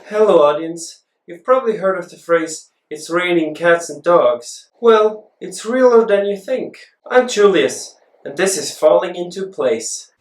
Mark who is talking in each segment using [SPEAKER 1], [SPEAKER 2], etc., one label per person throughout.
[SPEAKER 1] Hello audience, you've probably heard of the phrase, it's raining cats and dogs. Well, it's realer than you think. I'm Julius, and this is Falling Into Place.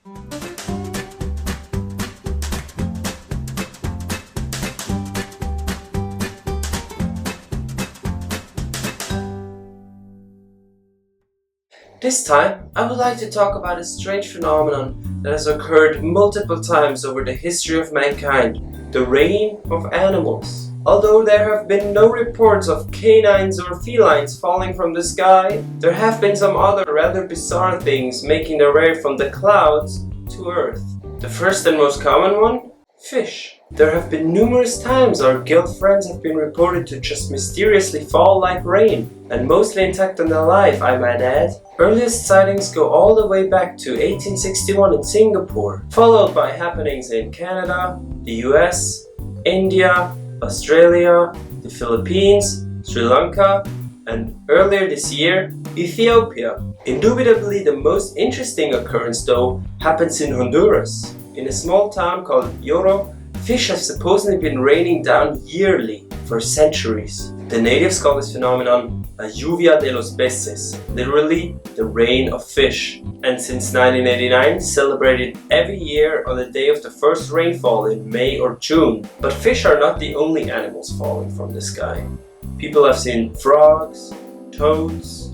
[SPEAKER 1] This time, I would like to talk about a strange phenomenon that has occurred multiple times over the history of mankind. The rain of animals. Although there have been no reports of canines or felines falling from the sky, there have been some other rather bizarre things making their way from the clouds to Earth. The first and most common one? Fish. There have been numerous times our gilt friends have been reported to just mysteriously fall like rain, and mostly intact and alive, I might add. Earliest sightings go all the way back to 1861 in Singapore, followed by happenings in Canada, the US, India, Australia, the Philippines, Sri Lanka, and earlier this year, Ethiopia. Indubitably the most interesting occurrence though happens in Honduras. In a small town called Yoro, fish have supposedly been raining down yearly for centuries. The natives call this phenomenon a lluvia de los peces, literally the rain of fish, and since 1989 celebrated every year on the day of the first rainfall in May or June. But fish are not the only animals falling from the sky. People have seen frogs, toads,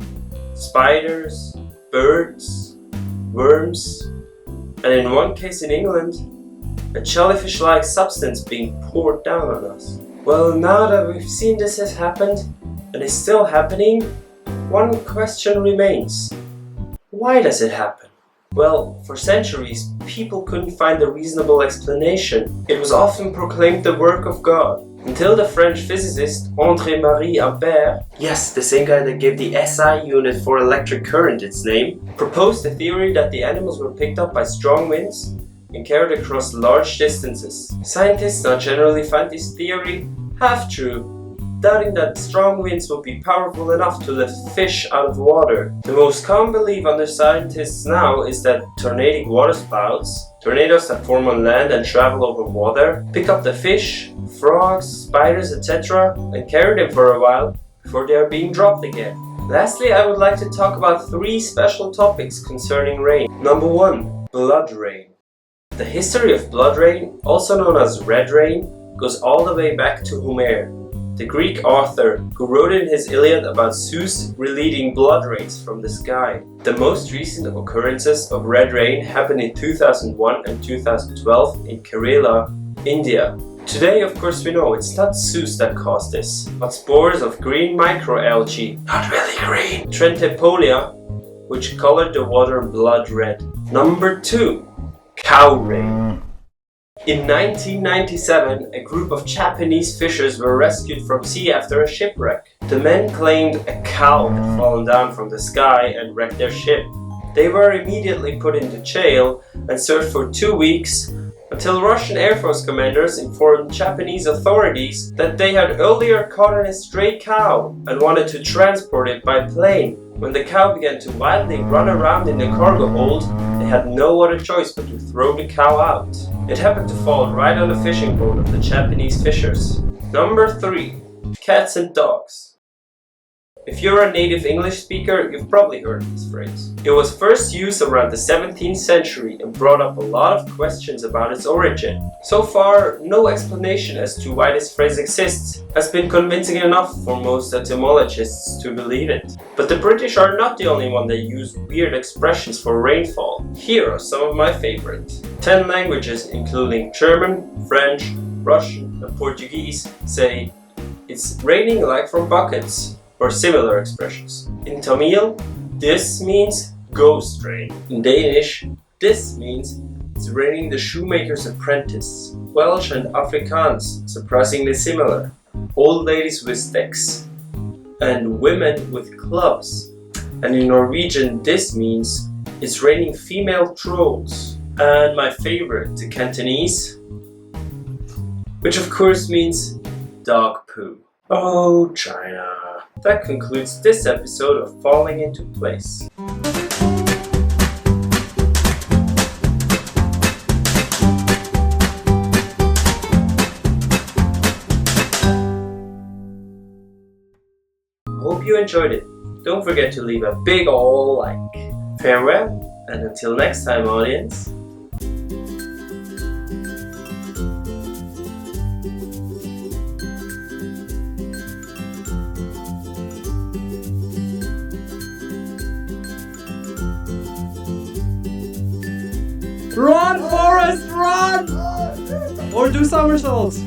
[SPEAKER 1] spiders, birds, worms, and in one case in England, a jellyfish-like substance being poured down on us. Well, now that we've seen this has happened, and is still happening, one question remains. Why does it happen? Well, for centuries, people couldn't find a reasonable explanation. It was often proclaimed the work of God, until the French physicist André-Marie Ampère, yes, the same guy that gave the SI unit for electric current its name, proposed the theory that the animals were picked up by strong winds and carried across large distances. Scientists now generally find this theory half true, doubting that strong winds will be powerful enough to lift fish out of water. The most common belief under scientists now is that tornadic waterspouts, tornadoes that form on land and travel over water, pick up the fish, frogs, spiders, etc. and carry them for a while before they are being dropped again. Lastly, I would like to talk about three special topics concerning rain. Number 1. Blood rain. The history of blood rain, also known as red rain, goes all the way back to Homer, the Greek author who wrote in his Iliad about Zeus releasing blood rains from the sky. The most recent occurrences of red rain happened in 2001 and 2012 in Kerala, India. Today, of course, we know it's not Zeus that caused this, but spores of green microalgae, not really green, Trentepolia, which colored the water blood red. Number 2. Cow rain. In 1997, a group of Japanese fishers were rescued from sea after a shipwreck. The men claimed a cow had fallen down from the sky and wrecked their ship. They were immediately put into jail and served for 2 weeks until Russian Air Force commanders informed Japanese authorities that they had earlier caught a stray cow and wanted to transport it by plane. When the cow began to wildly run around in the cargo hold, they had no other choice but to throw the cow out. It happened to fall right on the fishing boat of the Japanese fishers. Number 3. Cats and dogs. If you're a native English speaker, you've probably heard this phrase. It was first used around the 17th century and brought up a lot of questions about its origin. So far, no explanation as to why this phrase exists has been convincing enough for most etymologists to believe it. But the British are not the only one that use weird expressions for rainfall. Here are some of my favorites. 10 languages, including German, French, Russian, and Portuguese, say, "It's raining like from buckets," or similar expressions. In Tamil, this means ghost rain. In Danish, this means it's raining the shoemaker's apprentice. Welsh and Afrikaans, surprisingly similar. Old ladies with sticks and women with clubs. And in Norwegian, this means it's raining female trolls. And my favorite, the Cantonese, which of course means dog poo. Oh, China. That concludes this episode of Falling Into Place. hope you enjoyed it. Don't forget to leave a big ol' like. Farewell, and until next time, audience.
[SPEAKER 2] Run, Forrest, run! Or do somersaults.